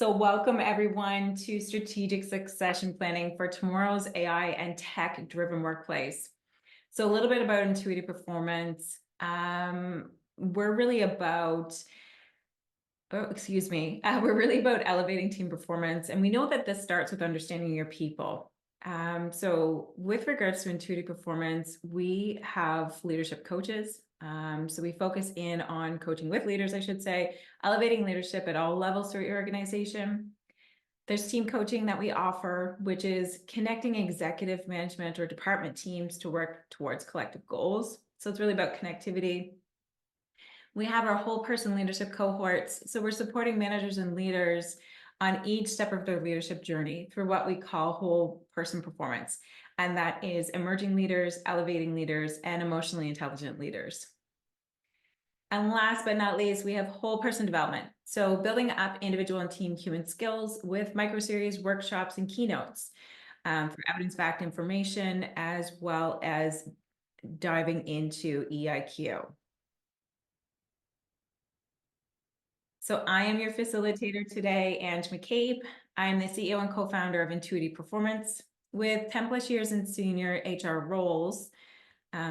So welcome everyone to strategic succession planning for tomorrow's AI and tech-driven workplace. So a little bit about intuitive performance. We're really about, we're really about elevating team performance. And we know that this starts with understanding your people. So with regards to intuitive performance, we have leadership coaches. So we focus in on coaching with leaders, I should say, elevating leadership at all levels through your organization. There's team coaching that we offer, which is connecting executive management or department teams to work towards collective goals. So it's really about connectivity. We have our whole person leadership cohorts. So we're supporting managers and leaders on each step of their leadership journey through what we call whole person performance. And that is emerging leaders, elevating leaders, and emotionally intelligent leaders. And last but not least, we have whole person development. So building up individual and team human skills with micro-series, workshops, and keynotes for evidence-backed information, as well as diving into EIQ. So I am your facilitator today, Ange McCabe. I am the CEO and co-founder of Intuitive Performance. With 10 plus years in senior HR roles,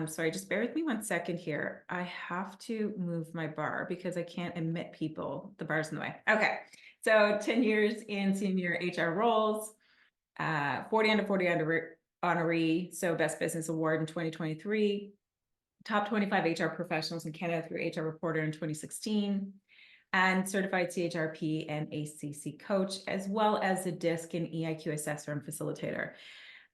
sorry, just bear with me 1 second here. I have to move my bar because I can't admit people. The bar's in the way. Okay, so 10 years in senior HR roles, 40 under 40 honoree, so Best Business Award in 2023, top 25 HR professionals in Canada through HR Reporter in 2016, and certified CHRP and ACC coach, as well as a DISC and EIQ assessor and facilitator.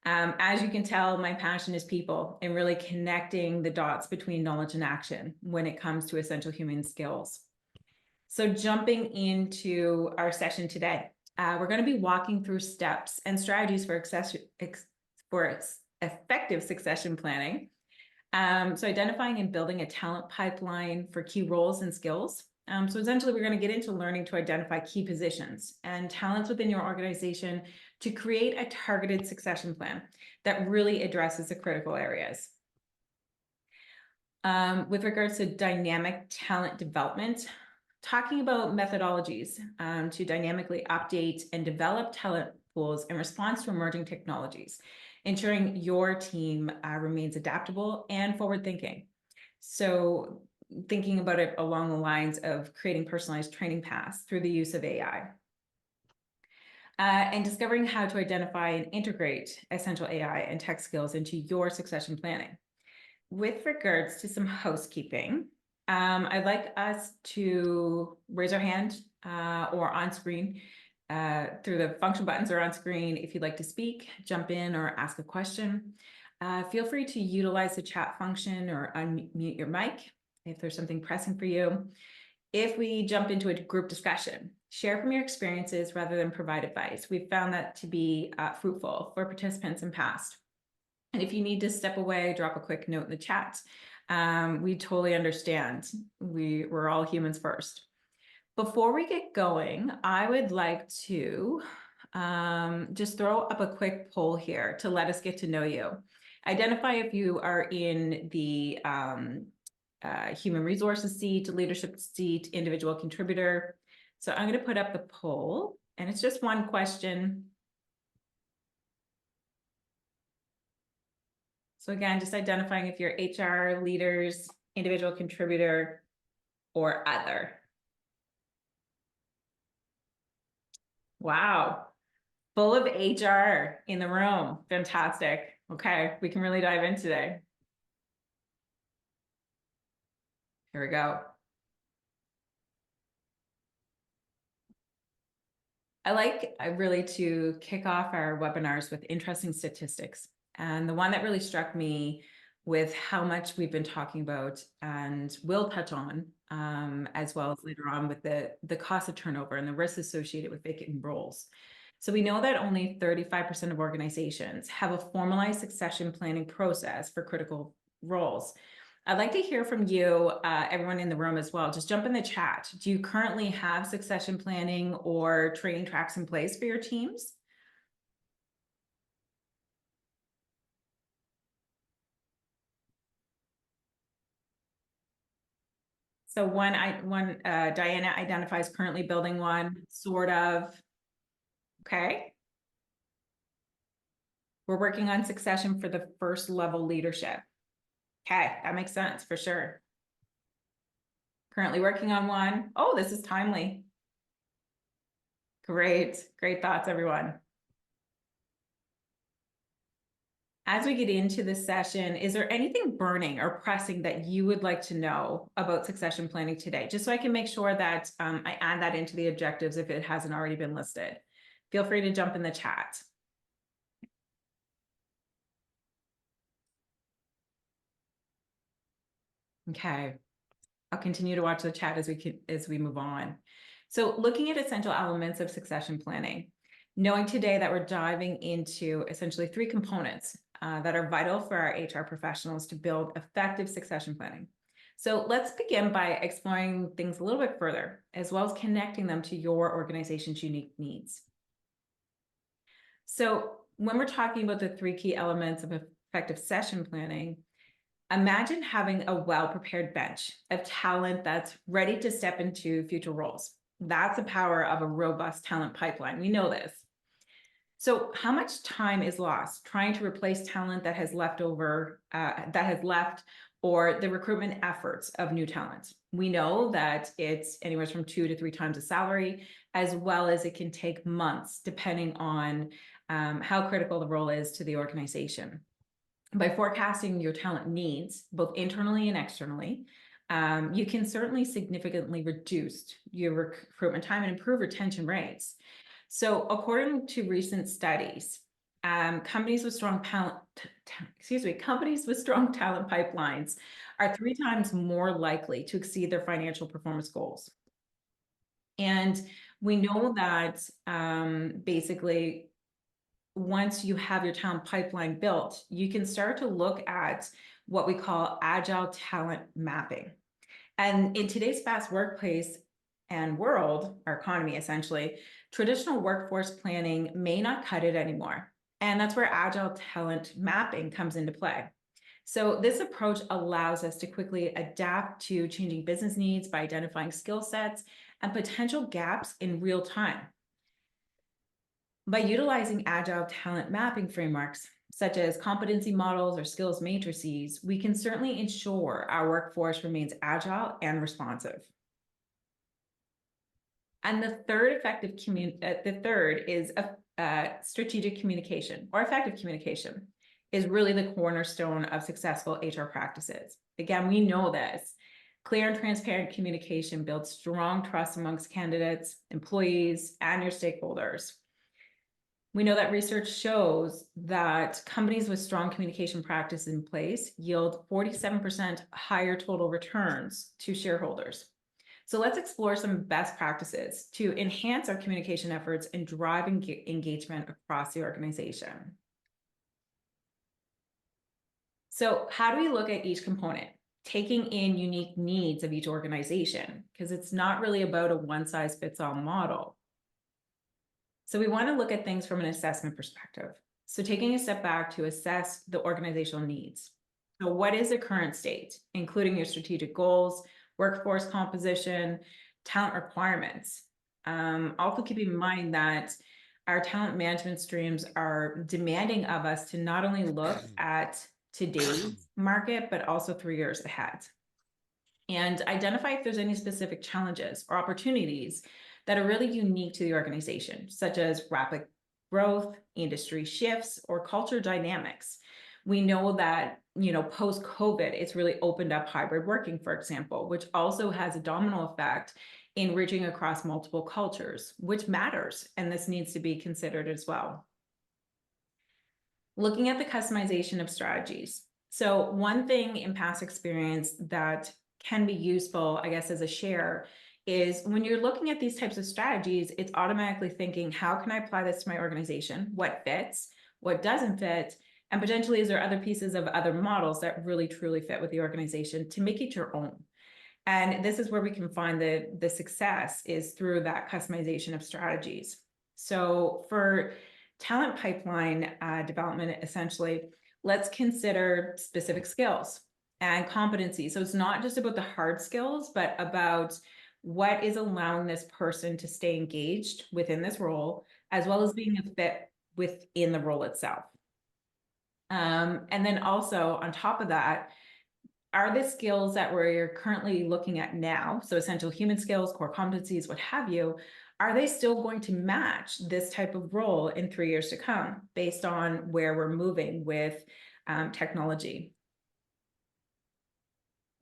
As you can tell, my passion is people and really connecting the dots between knowledge and action when it comes to essential human skills. So jumping into our session today, we're going to be walking through steps and strategies for effective succession planning. So identifying and building a talent pipeline for key roles and skills. So essentially, we're going to get into learning to identify key positions and talents within your organization to create a targeted succession plan that really addresses the critical areas. With regards to dynamic talent development, talking about methodologies to dynamically update and develop talent pools in response to emerging technologies, ensuring your team remains adaptable and forward-thinking. So thinking about it along the lines of creating personalized training paths through the use of AI. And discovering how to identify and integrate essential AI and tech skills into your succession planning. With regards to some housekeeping, I'd like us to raise our hand or on screen through the function buttons or on screen if you'd like to speak, jump in, or ask a question. Feel free to utilize the chat function or unmute your mic if there's something pressing for you. If we jump into a group discussion, share from your experiences rather than provide advice. We've found that to be fruitful for participants in past. And if you need to step away, drop a quick note in the chat. We totally understand. We're all humans first. Before we get going, I would like to just throw up a quick poll here to let us get to know you. Identify if you are in the human resources seat, leadership seat, individual contributor. So I'm going to put up the poll, and it's just one question. So again, just identifying if you're HR, leaders, individual contributor, or other. Wow, full of HR in the room. Fantastic. Okay, we can really dive in today. Here we go. I like really to kick off our webinars with interesting statistics. And the one that really struck me with how much we've been talking about and will touch on, as well as later on with the cost of turnover and the risks associated with vacant roles. So we know that only 35% of organizations have a formalized succession planning process for critical roles. I'd like to hear from you, everyone in the room as well. Just jump in the chat. Do you currently have succession planning or training tracks in place for your teams? So Diana identifies currently building one, sort of. Okay. We're working on succession for the first level leadership. Okay, that makes sense for sure. Currently working on one. Oh, this is timely. Great, great thoughts, everyone. As we get into this session, is there anything burning or pressing that you would like to know about succession planning today? Just so I can make sure that I add that into the objectives if it hasn't already been listed. Feel free to jump in the chat. Okay, I'll continue to watch the chat as we move on. So looking at essential elements of succession planning, knowing today that we're diving into essentially three components that are vital for our HR professionals to build effective succession planning. So let's begin by exploring things a little bit further, as well as connecting them to your organization's unique needs. So when we're talking about the three key elements of effective succession planning, imagine having a well-prepared bench of talent that's ready to step into future roles. That's the power of a robust talent pipeline. We know this. So how much time is lost trying to replace talent that has left, or the recruitment efforts of new talent? We know that it's anywhere from 2 to 3 times the salary, as well as it can take months, depending on how critical the role is to the organization. By forecasting your talent needs, both internally and externally, you can certainly significantly reduce your recruitment time and improve retention rates. So according to recent studies, companies with strong talent pipelines are 3 times more likely to exceed their financial performance goals. And we know that basically, once you have your talent pipeline built, you can start to look at what we call agile talent mapping. And in today's fast workplace and world, our economy essentially, traditional workforce planning may not cut it anymore. And that's where agile talent mapping comes into play. So this approach allows us to quickly adapt to changing business needs by identifying skill sets and potential gaps in real time. By utilizing agile talent mapping frameworks, such as competency models or skills matrices, we can certainly ensure our workforce remains agile and responsive. And the third is strategic communication, or effective communication, is really the cornerstone of successful HR practices. Again, we know this. Clear and transparent communication builds strong trust amongst candidates, employees, and your stakeholders. We know that research shows that companies with strong communication practices in place yield 47% higher total returns to shareholders. So let's explore some best practices to enhance our communication efforts and drive engagement across the organization. So how do we look at each component? Taking in unique needs of each organization, because it's not really about a one-size-fits-all model. So we want to look at things from an assessment perspective. So taking a step back to assess the organizational needs. So what is the current state, including your strategic goals, workforce composition, talent requirements? Also keep in mind that our talent management streams are demanding of us to not only look at today's market, but also 3 years ahead. And identify if there's any specific challenges or opportunities that are really unique to the organization, such as rapid growth, industry shifts, or culture dynamics. We know that, post-COVID, it's really opened up hybrid working, for example, which also has a domino effect in reaching across multiple cultures, which matters, and this needs to be considered as well. Looking at the customization of strategies. So one thing in past experience that can be useful, I guess, as a share is when you're looking at these types of strategies, it's automatically thinking, how can I apply this to my organization? What fits? What doesn't fit? And potentially, is there other pieces of other models that really truly fit with the organization to make it your own? And this is where we can find the success is through that customization of strategies. So for talent pipeline development, essentially, let's consider specific skills and competencies. So it's not just about the hard skills, but about what is allowing this person to stay engaged within this role, as well as being a fit within the role itself. And then also on top of that, are the skills that we're currently looking at now, so essential human skills, core competencies, what have you, are they still going to match this type of role in 3 years to come based on where we're moving with technology?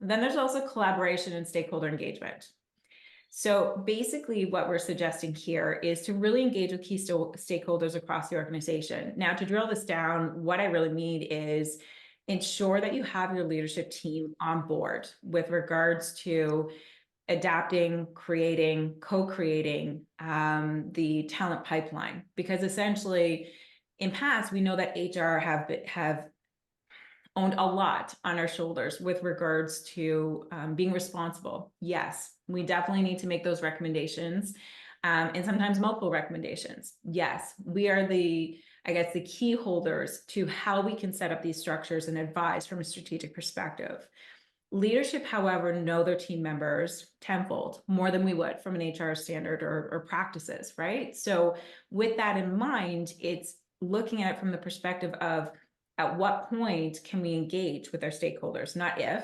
Then there's also collaboration and stakeholder engagement. So basically what we're suggesting here is to really engage with key stakeholders across the organization. Now, to drill this down, what I really mean is ensure that you have your leadership team on board with regards to adapting, creating, co-creating the talent pipeline. Because essentially, in past, we know that HR have owned a lot on our shoulders with regards to being responsible. Yes, we definitely need to make those recommendations, and sometimes multiple recommendations. Yes, we are the key holders to how we can set up these structures and advise from a strategic perspective. Leadership, however, know their team members tenfold more than we would from an HR standard or practices, right? So with that in mind, it's looking at it from the perspective of at what point can we engage with our stakeholders, not if,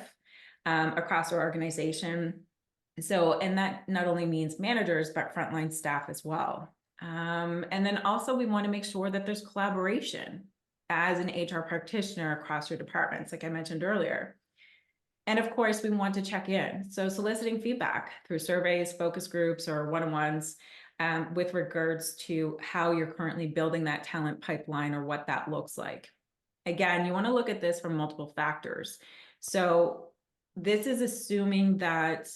across our organization. So, and that not only means managers, but frontline staff as well. And then also we want to make sure that there's collaboration as an HR practitioner across your departments, like I mentioned earlier. And of course, we want to check in. So soliciting feedback through surveys, focus groups, or one-on-ones with regards to how you're currently building that talent pipeline or what that looks like. Again, you want to look at this from multiple factors. So this is assuming that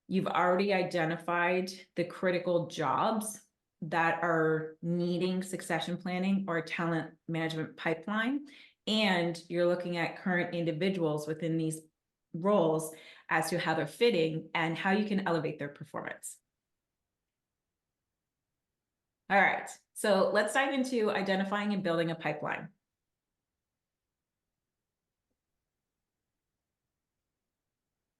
you've already identified the critical jobs that are needing succession planning or talent management pipeline, and you're looking at current individuals within these roles as to how they're fitting and how you can elevate their performance. All right, so let's dive into identifying and building a pipeline.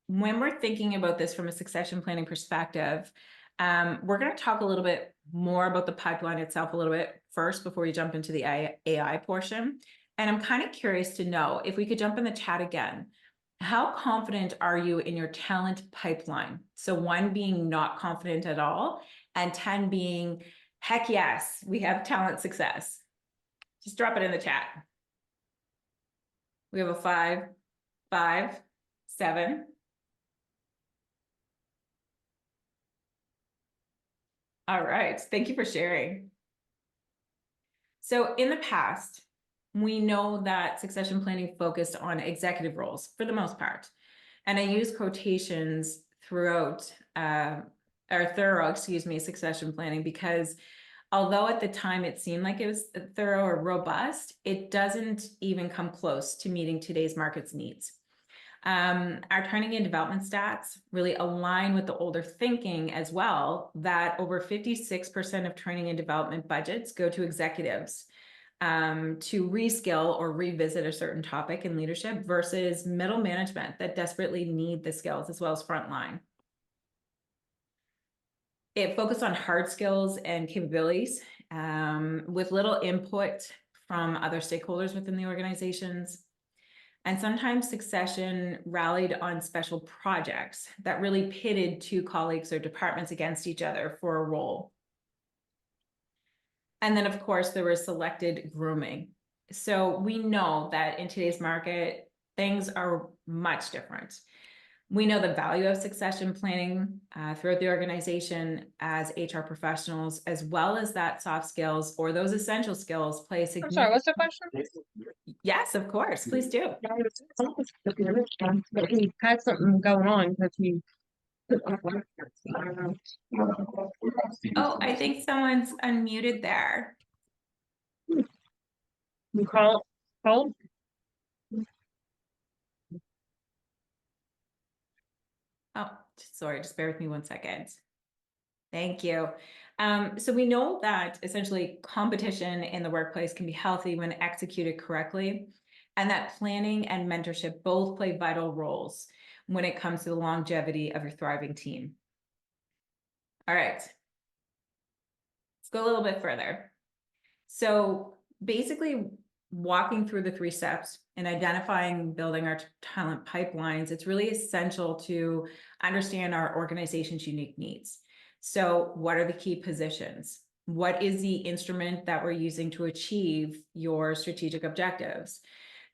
When we're thinking about this from a succession planning perspective, we're going to talk a little bit more about the pipeline itself a little bit first before we jump into the AI portion. And I'm kind of curious to know if we could jump in the chat again. How confident are you in your talent pipeline? So 1 being not confident at all, and 10 being, heck yes, we have talent success. Just drop it in the chat. We have a 5, 5, 7. All right, thank you for sharing. So in the past, we know that succession planning focused on executive roles for the most part. And I use quotations throughout, succession planning, because although at the time it seemed like it was thorough or robust, it doesn't even come close to meeting today's market's needs. Our training and development stats really align with the older thinking as well, that over 56% of training and development budgets go to executives to reskill or revisit a certain topic in leadership versus middle management that desperately need the skills as well as frontline. It focused on hard skills and capabilities with little input from other stakeholders within the organizations. And sometimes succession rallied on special projects that really pitted 2 colleagues or departments against each other for a role. And then, of course, there was selected grooming. So we know that in today's market, things are much different. We know the value of succession planning throughout the organization as HR professionals, as well as that soft skills or those essential skills play a significant... I'm sorry, what's the question? Yes, of course, please do. But he had something going on because he. Oh, I think someone's unmuted there. You call. Oh, sorry, just bear with me 1 second. Thank you. So we know that essentially competition in the workplace can be healthy when executed correctly, and that planning and mentorship both play vital roles when it comes to the longevity of your thriving team. All right, let's go a little bit further. So basically, walking through the 3 steps and identifying, building our talent pipelines, it's really essential to understand our organization's unique needs. So what are the key positions? What is the instrument that we're using to achieve your strategic objectives?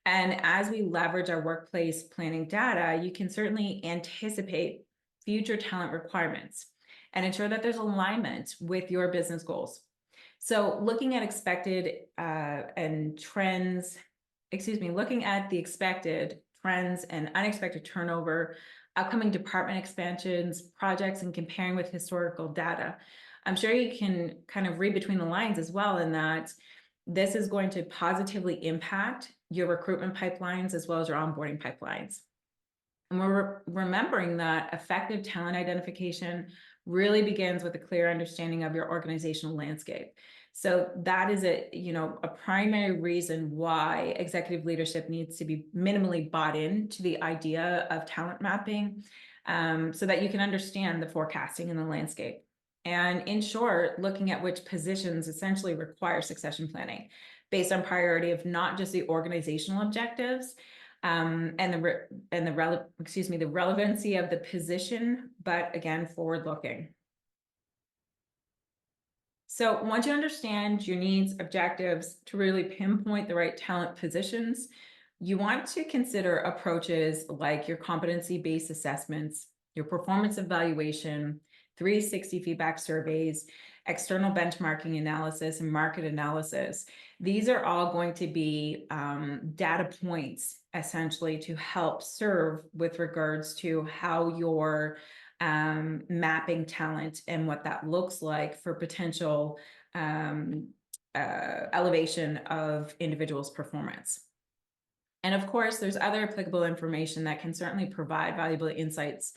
And as we leverage our workplace planning data, you can certainly anticipate future talent requirements and ensure that there's alignment with your business goals. So looking at looking at the expected trends and unexpected turnover, upcoming department expansions, projects, and comparing with historical data. I'm sure you can kind of read between the lines as well in that this is going to positively impact your recruitment pipelines as well as your onboarding pipelines. And we're remembering that effective talent identification really begins with a clear understanding of your organizational landscape. So that is a primary reason why executive leadership needs to be minimally bought into the idea of talent mapping, so that you can understand the forecasting in the landscape. And in short, looking at which positions essentially require succession planning based on priority of not just the organizational objectives, and the relevancy of the position, but again, forward looking. So once you understand your needs, objectives to really pinpoint the right talent positions, you want to consider approaches like your competency-based assessments, your performance evaluation, 360 feedback surveys, external benchmarking analysis, and market analysis. These are all going to be data points essentially to help serve with regards to how you're mapping talent and what that looks like for potential elevation of individuals' performance. And of course, there's other applicable information that can certainly provide valuable insights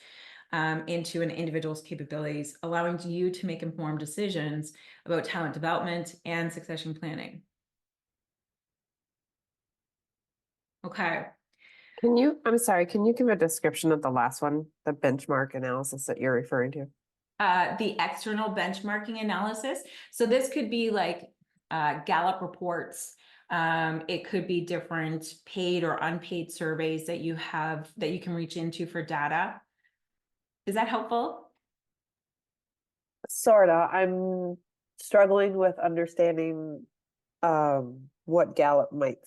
into an individual's capabilities, allowing you to make informed decisions about talent development and succession planning. Okay. I'm sorry, can you give a description of the last one, the benchmark analysis that you're referring to? The external benchmarking analysis. So this could be like Gallup reports. It could be different paid or unpaid surveys that you have that you can reach into for data. Is that helpful? Sorta. I'm struggling with understanding what Gallup might,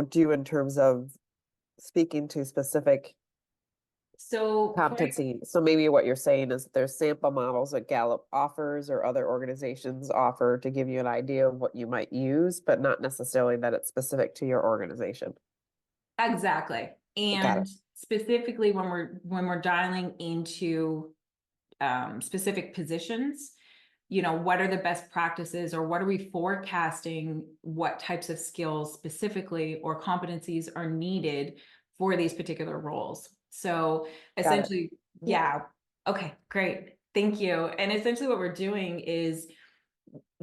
do in terms of speaking to specific So competency. So maybe what you're saying is there's sample models that Gallup offers or other organizations offer to give you an idea of what you might use, but not necessarily that it's specific to your organization. exactly. Got And it. specifically when we're dialing into specific positions, what are the best practices or what are we forecasting, what types of skills specifically or competencies are needed for these particular roles. So Got it. essentially, yeah. Okay, great. Thank you. And essentially what we're doing is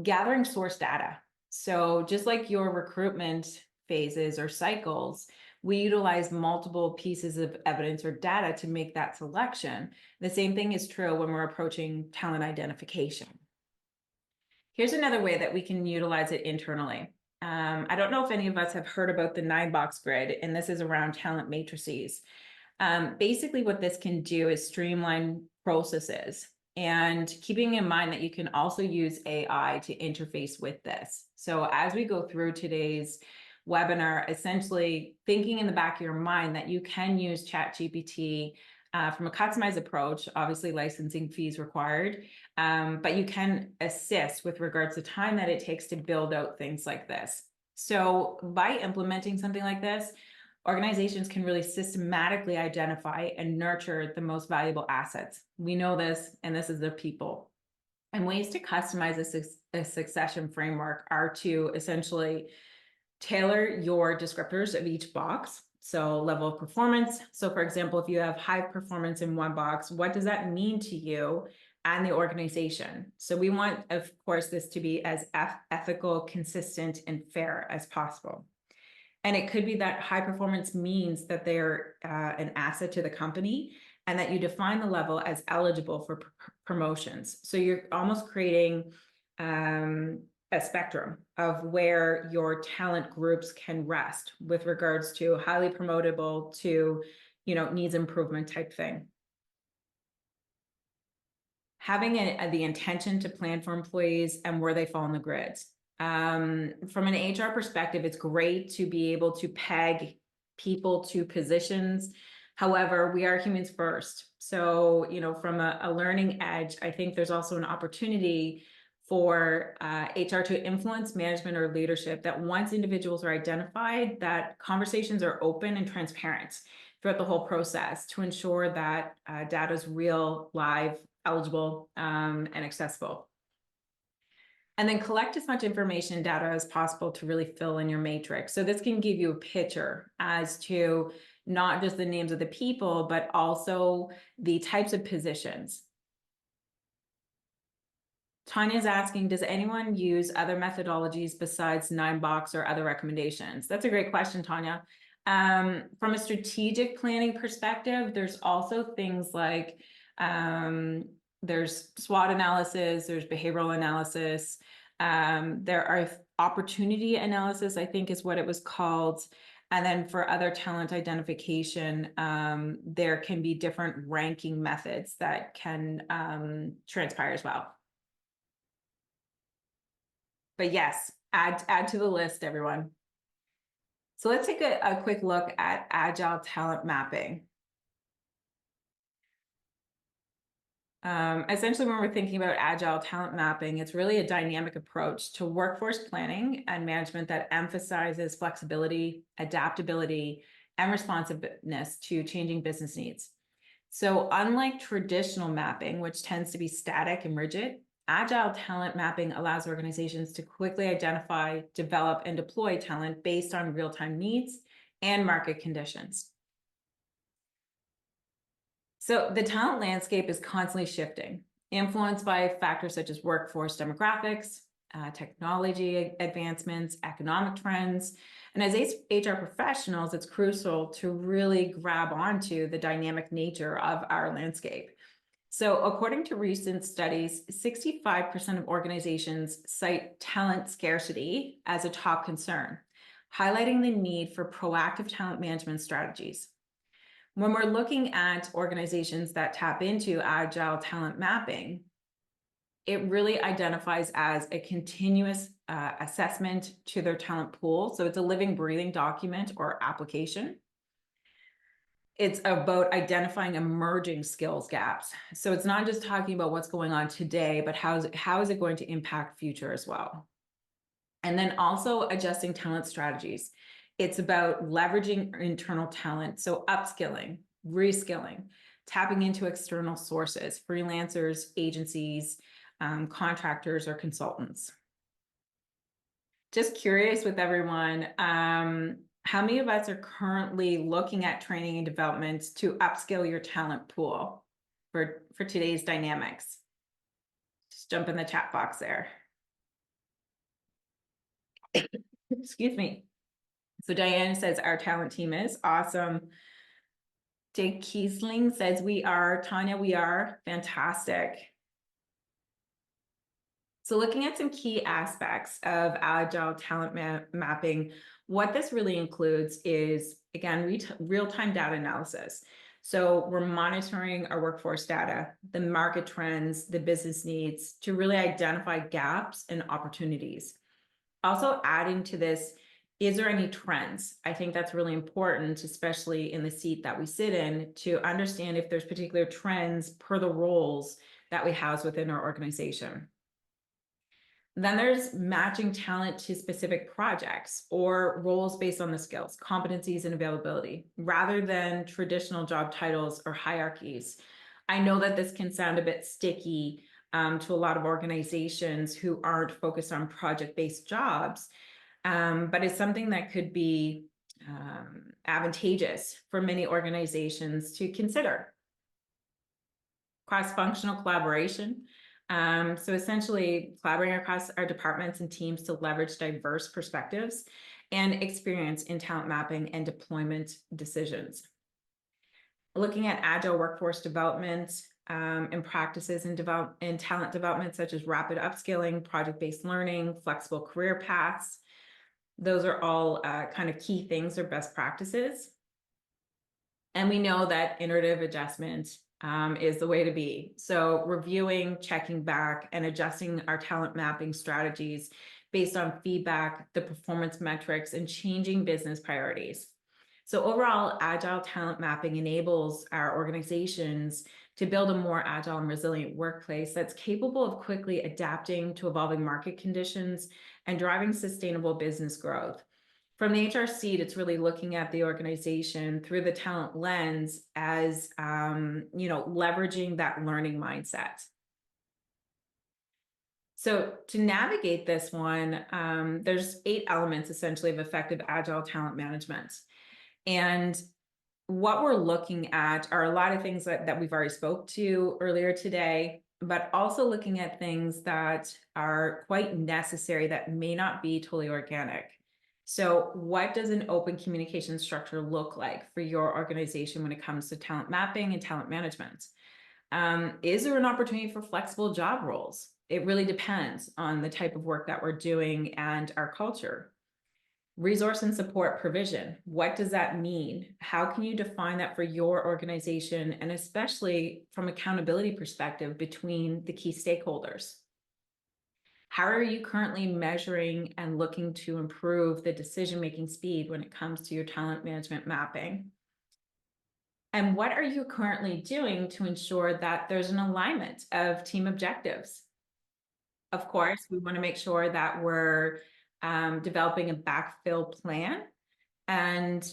gathering source data. So just like your recruitment phases or cycles, we utilize multiple pieces of evidence or data to make that selection. The same thing is true when we're approaching talent identification. Here's another way that we can utilize it internally. I don't know if any of us have heard about the 9-box grid, and this is around talent matrices. Basically, what this can do is streamline processes and keeping in mind that you can also use AI to interface with this. So as we go through today's webinar, essentially thinking in the back of your mind that you can use ChatGPT from a customized approach, obviously licensing fees required, but you can assist with regards to time that it takes to build out things like this. So by implementing something like this, organizations can really systematically identify and nurture the most valuable assets. We know this, and this is their people. And ways to customize a succession framework are to essentially tailor your descriptors of each box. So level of performance. So for example, if you have high performance in one box, what does that mean to you and the organization? So we want, of course, this to be as ethical, consistent, and fair as possible. And it could be that high performance means that they're an asset to the company and that you define the level as eligible for promotions. So you're almost creating a a spectrum of where your talent groups can rest with regards to highly promotable to, needs improvement type thing. Having the intention to plan for employees and where they fall in the grid. From an HR perspective, it's great to be able to peg people to positions. However, we are humans first. So, from a learning edge, I think there's also an opportunity for HR to influence management or leadership, that once individuals are identified, that conversations are open and transparent throughout the whole process to ensure that data is real, live, eligible, and accessible. And then collect as much information and data as possible to really fill in your matrix. So this can give you a picture as to not just the names of the people, but also the types of positions. Tanya's asking, does anyone use other methodologies besides 9-box or other recommendations? That's a great question, Tanya. From a strategic planning perspective, there's also things like there's SWOT analysis, there's behavioral analysis, there are opportunity analysis, I think is what it was called. And then for other talent identification, there can be different ranking methods that can transpire as well. But yes, add to the list, everyone. So let's take a quick look at agile talent mapping. Essentially, when we're thinking about agile talent mapping, it's really a dynamic approach to workforce planning and management that emphasizes flexibility, adaptability, and responsiveness to changing business needs. So unlike traditional mapping, which tends to be static and rigid, agile talent mapping allows organizations to quickly identify, develop, and deploy talent based on real-time needs and market conditions. So the talent landscape is constantly shifting, influenced by factors such as workforce demographics, technology advancements, economic trends. And as HR professionals, it's crucial to really grab onto the dynamic nature of our landscape. So according to recent studies, 65% of organizations cite talent scarcity as a top concern, highlighting the need for proactive talent management strategies. When we're looking at organizations that tap into agile talent mapping, it really identifies as a continuous assessment to their talent pool. So it's a living, breathing document or application. It's about identifying emerging skills gaps. So it's not just talking about what's going on today, but how is it going to impact future as well? And then also adjusting talent strategies. It's about leveraging internal talent, so upskilling, reskilling, tapping into external sources, freelancers, agencies, contractors, or consultants. Just curious with everyone, how many of us are currently looking at training and development to upskill your talent pool for today's dynamics? Just jump in the chat box there. Excuse me. So Diane says our talent team is awesome. Jake Kiesling says we are. Tanya, we are. Fantastic. So looking at some key aspects of agile talent mapping, what this really includes is, again, real-time data analysis. So we're monitoring our workforce data, the market trends, the business needs to really identify gaps and opportunities. Also adding to this, is there any trends? I think that's really important, especially in the seat that we sit in, to understand if there's particular trends per the roles that we house within our organization. Then there's matching talent to specific projects or roles based on the skills, competencies, and availability, rather than traditional job titles or hierarchies. I know that this can sound a bit sticky to a lot of organizations who aren't focused on project-based jobs, but it's something that could be advantageous for many organizations to consider. Cross-functional collaboration. So essentially collaborating across our departments and teams to leverage diverse perspectives and experience in talent mapping and deployment decisions. Looking at agile workforce development, and practices in talent development, such as rapid upskilling, project-based learning, flexible career paths. Those are all kind of key things or best practices. And we know that iterative adjustment is the way to be. So reviewing, checking back, and adjusting our talent mapping strategies based on feedback, the performance metrics, and changing business priorities. So overall, agile talent mapping enables our organizations to build a more agile and resilient workplace that's capable of quickly adapting to evolving market conditions and driving sustainable business growth. From the HR seat, it's really looking at the organization through the talent lens as, leveraging that learning mindset. So to navigate this one, there's 8 elements essentially of effective agile talent management. And what we're looking at are a lot of things that we've already spoke to earlier today, but also looking at things that are quite necessary that may not be totally organic. So what does an open communication structure look like for your organization when it comes to talent mapping and talent management? Is there an opportunity for flexible job roles? It really depends on the type of work that we're doing and our culture. Resource and support provision. What does that mean? How can you define that for your organization, and especially from accountability perspective between the key stakeholders? How are you currently measuring and looking to improve the decision-making speed when it comes to your talent management mapping? And what are you currently doing to ensure that there's an alignment of team objectives? Of course, we want to make sure that we're developing a backfill plan, and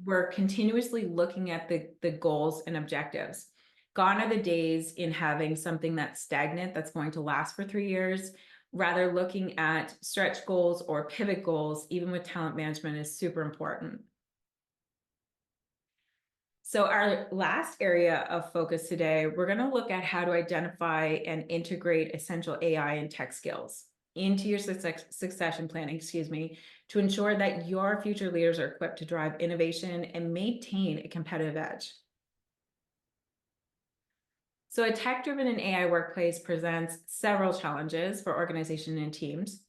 we're continuously looking at the goals and objectives. Gone are the days in having something that's stagnant, that's going to last for 3 years. Rather, looking at stretch goals or pivot goals, even with talent management, is super important. So our last area of focus today, we're going to look at how to identify and integrate essential AI and tech skills into your succession planning, to ensure that your future leaders are equipped to drive innovation and maintain a competitive edge. So a tech-driven and AI workplace presents several challenges for organizations and teams.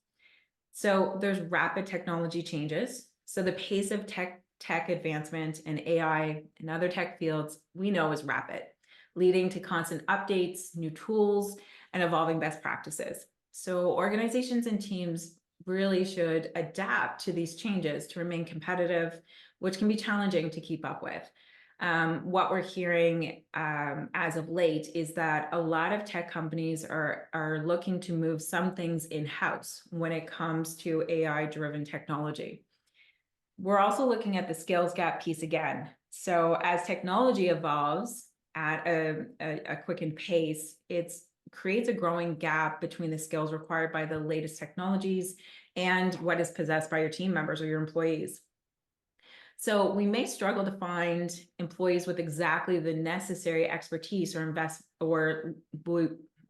So there's rapid technology changes. So the pace of tech advancement and AI and other tech fields we know is rapid, leading to constant updates, new tools, and evolving best practices. So organizations and teams really should adapt to these changes to remain competitive, which can be challenging to keep up with. What we're hearing as of late is that a lot of tech companies are looking to move some things in-house when it comes to AI-driven technology. We're also looking at the skills gap piece again. So as technology evolves at a quickened pace, it creates a growing gap between the skills required by the latest technologies and what is possessed by your team members or your employees. So we may struggle to find employees with exactly the necessary expertise or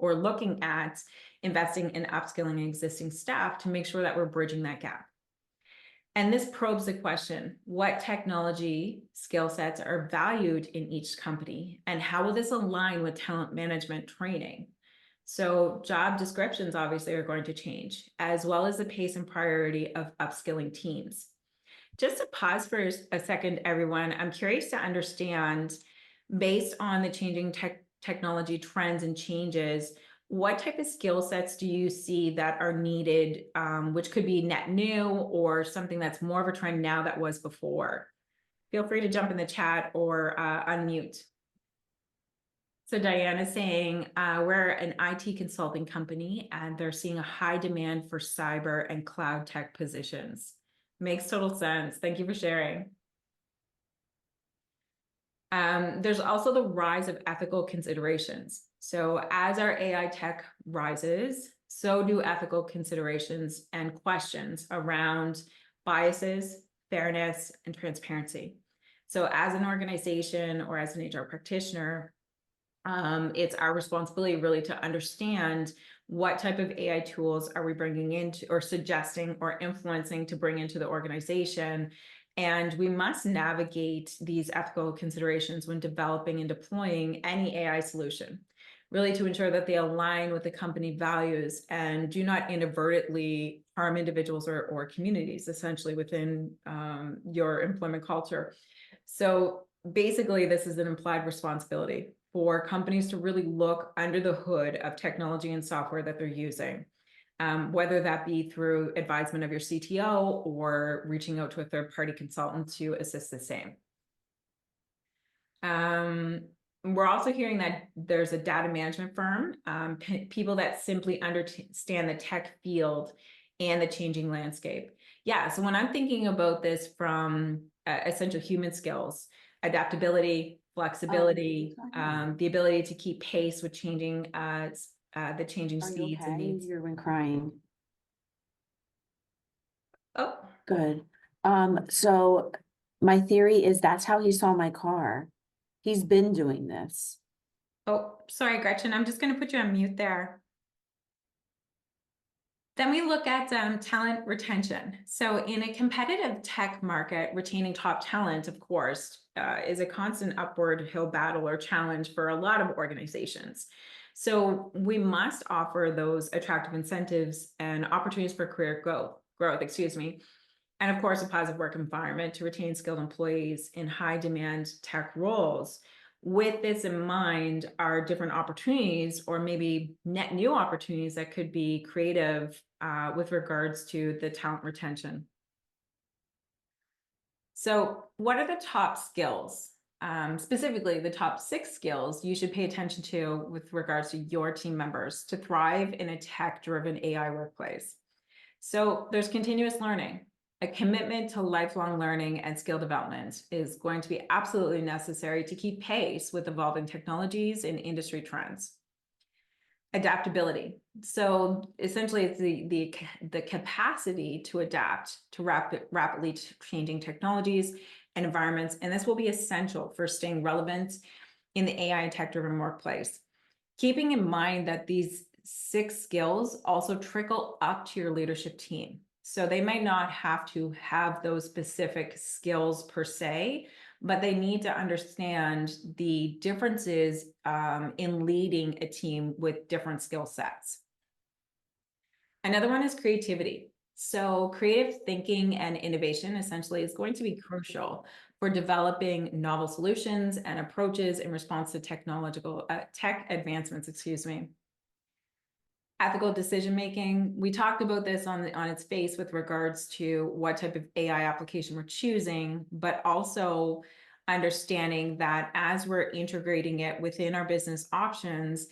looking at investing in upskilling existing staff to make sure that we're bridging that gap. And this probes the question, what technology skill sets are valued in each company, and how will this align with talent management training? So job descriptions obviously are going to change, as well as the pace and priority of upskilling teams. Just to pause for a second, everyone, I'm curious to understand, based on the changing technology trends and changes, what type of skill sets do you see that are needed, which could be net new or something that's more of a trend now that was before? Feel free to jump in the chat or unmute. So Diane is saying, we're an IT consulting company and they're seeing a high demand for cyber and cloud tech positions. Makes total sense. Thank you for sharing. There's also the rise of ethical considerations. So as our AI tech rises, so do ethical considerations and questions around biases, fairness, and transparency. So as an organization or as an HR practitioner, it's our responsibility really to understand what type of AI tools are we bringing into or suggesting or influencing to bring into the organization, And we must navigate these ethical considerations when developing and deploying any AI solution, really to ensure that they align with the company values and do not inadvertently harm individuals or communities, essentially within your employment culture. So basically, this is an implied responsibility for companies to really look under the hood of technology and software that they're using. Whether that be through advisement of your CTO or reaching out to a third-party consultant to assist the same. We're also hearing that there's a data management firm, people that simply understand the tech field and the changing landscape. Yeah, so when I'm thinking about this from essential human skills, adaptability, flexibility, the ability to keep pace with changing the changing speeds and needs. You've been crying. Oh, Good. So my theory is that's how he saw my car. He's been doing this. oh, sorry, Gretchen. I'm just going to put you on mute there. Then we look at talent retention. So in a competitive tech market, retaining top talent, of course, is a constant upward hill battle or challenge for a lot of organizations. So we must offer those attractive incentives and opportunities for career growth, excuse me. And of course, a positive work environment to retain skilled employees in high demand tech roles. With this in mind, are different opportunities or maybe net new opportunities that could be creative with regards to the talent retention. So what are the top skills, specifically the top 6 skills you should pay attention to with regards to your team members to thrive in a tech-driven AI workplace? So there's continuous learning. A commitment to lifelong learning and skill development is going to be absolutely necessary to keep pace with evolving technologies and industry trends. Adaptability. So essentially, it's the capacity to adapt to rapidly changing technologies and environments, and this will be essential for staying relevant in the AI and tech-driven workplace. Keeping in mind that these 6 skills also trickle up to your leadership team. So they might not have to have those specific skills per se, but they need to understand the differences in leading a team with different skill sets. Another one is creativity. So creative thinking and innovation essentially is going to be crucial for developing novel solutions and approaches in response to tech advancements, excuse me. Ethical decision-making, we talked about this on its face with regards to what type of AI application we're choosing, but also understanding that as we're integrating it within our business options,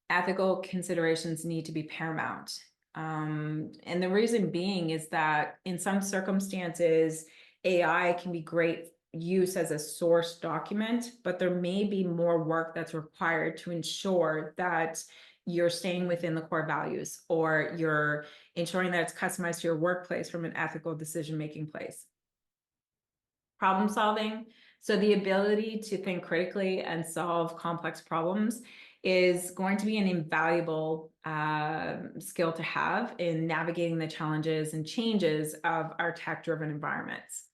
ethical considerations need to be paramount. And the reason being is that in some circumstances, AI can be great use as a source document, but there may be more work that's required to ensure that you're staying within the core values or you're ensuring that it's customized to your workplace from an ethical decision-making place. Problem solving. So the ability to think critically and solve complex problems is going to be an invaluable skill to have in navigating the challenges and changes of our tech-driven environments.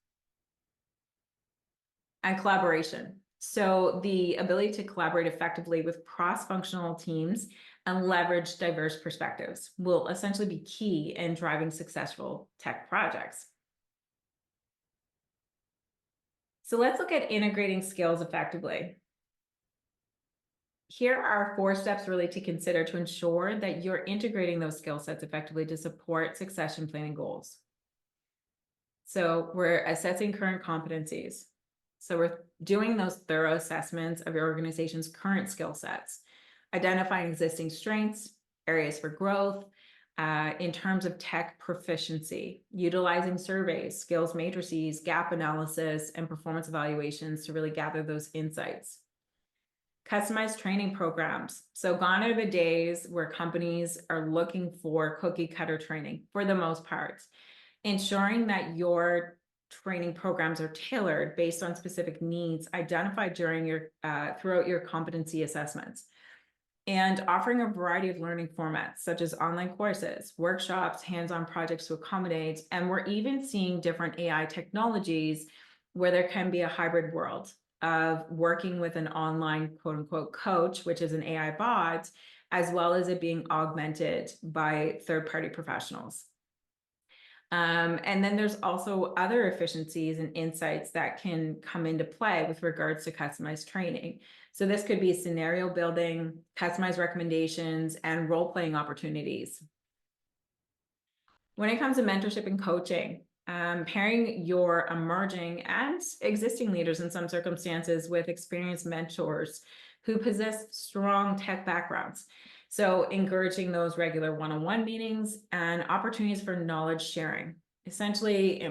And collaboration. So the ability to collaborate effectively with cross-functional teams and leverage diverse perspectives will essentially be key in driving successful tech projects. So let's look at integrating skills effectively. Here are 4 steps really to consider to ensure that you're integrating those skill sets effectively to support succession planning goals. So we're assessing current competencies. So we're doing those thorough assessments of your organization's current skill sets, identifying existing strengths, areas for growth, in terms of tech proficiency, utilizing surveys, skills matrices, gap analysis, and performance evaluations to really gather those insights. Customized training programs. So gone are the days where companies are looking for cookie cutter training for the most part. Ensuring that your training programs are tailored based on specific needs identified during your throughout your competency assessments. and offering a variety of learning formats, such as online courses, workshops, hands-on projects to accommodate, and we're even seeing different AI technologies where there can be a hybrid world of working with an online quote unquote coach, which is an AI bot, as well as it being augmented by third-party professionals. And then there's also other efficiencies and insights that can come into play with regards to customized training. So this could be scenario building, customized recommendations, and role-playing opportunities. When it comes to mentorship and coaching, pairing your emerging and existing leaders in some circumstances with experienced mentors who possess strong tech backgrounds. So encouraging those regular one-on-one meetings and opportunities for knowledge sharing, essentially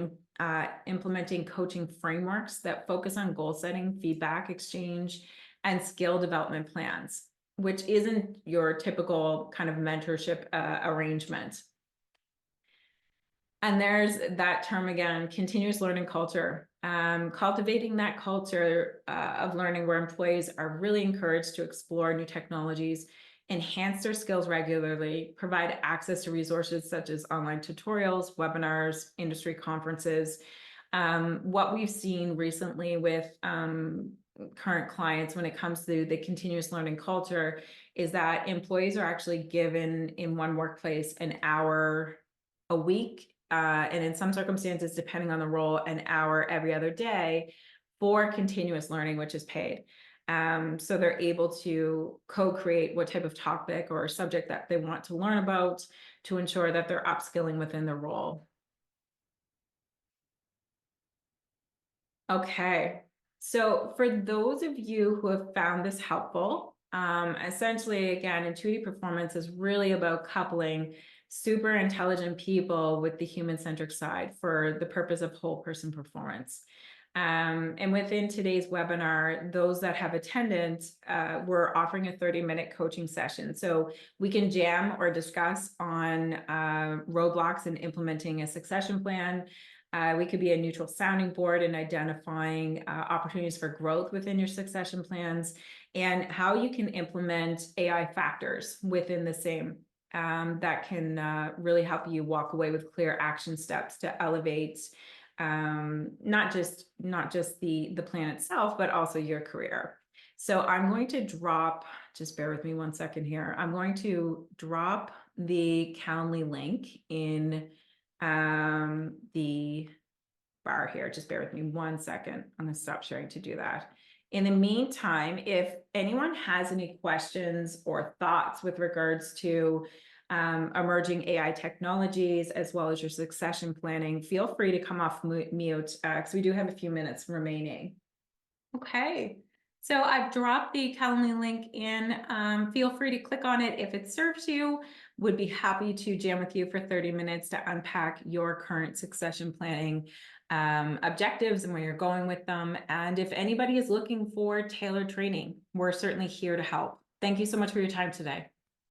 implementing coaching frameworks that focus on goal setting, feedback exchange, and skill development plans, which isn't your typical kind of mentorship arrangement. And there's that term again, continuous learning culture. Cultivating that culture of learning where employees are really encouraged to explore new technologies, enhance their skills regularly, provide access to resources such as online tutorials, webinars, industry conferences. What we've seen recently with current clients when it comes to the continuous learning culture is that employees are actually given in one workplace an hour a week, and in some circumstances, depending on the role, an hour every other day for continuous learning, which is paid. So they're able to co-create what type of topic or subject that they want to learn about to ensure that they're upskilling within the role. Okay, so for those of you who have found this helpful, essentially, again, intuitive performance is really about coupling super intelligent people with the human-centric side for the purpose of whole person performance. And within today's webinar, those that have attended, we're offering a 30-minute coaching session. So we can jam or discuss on roadblocks in implementing a succession plan. We could be a neutral sounding board in identifying opportunities for growth within your succession plans and how you can implement AI factors within the same that can really help you walk away with clear action steps to elevate not just the plan itself, but also your career. So I'm going to drop, just bear with me one second here. I'm going to drop the Calendly link in the bar here. Just bear with me one second. I'm going to stop sharing to do that. In the meantime, if anyone has any questions or thoughts with regards to emerging AI technologies, as well as your succession planning, feel free to come off mute because we do have a few minutes remaining. Okay, so I've dropped the Calendly link in. Feel free to click on it if it serves you. Would be happy to jam with you for 30 minutes to unpack your current succession planning objectives and where you're going with them. And if anybody is looking for tailored training, we're certainly here to help. Thank you so much for your time today.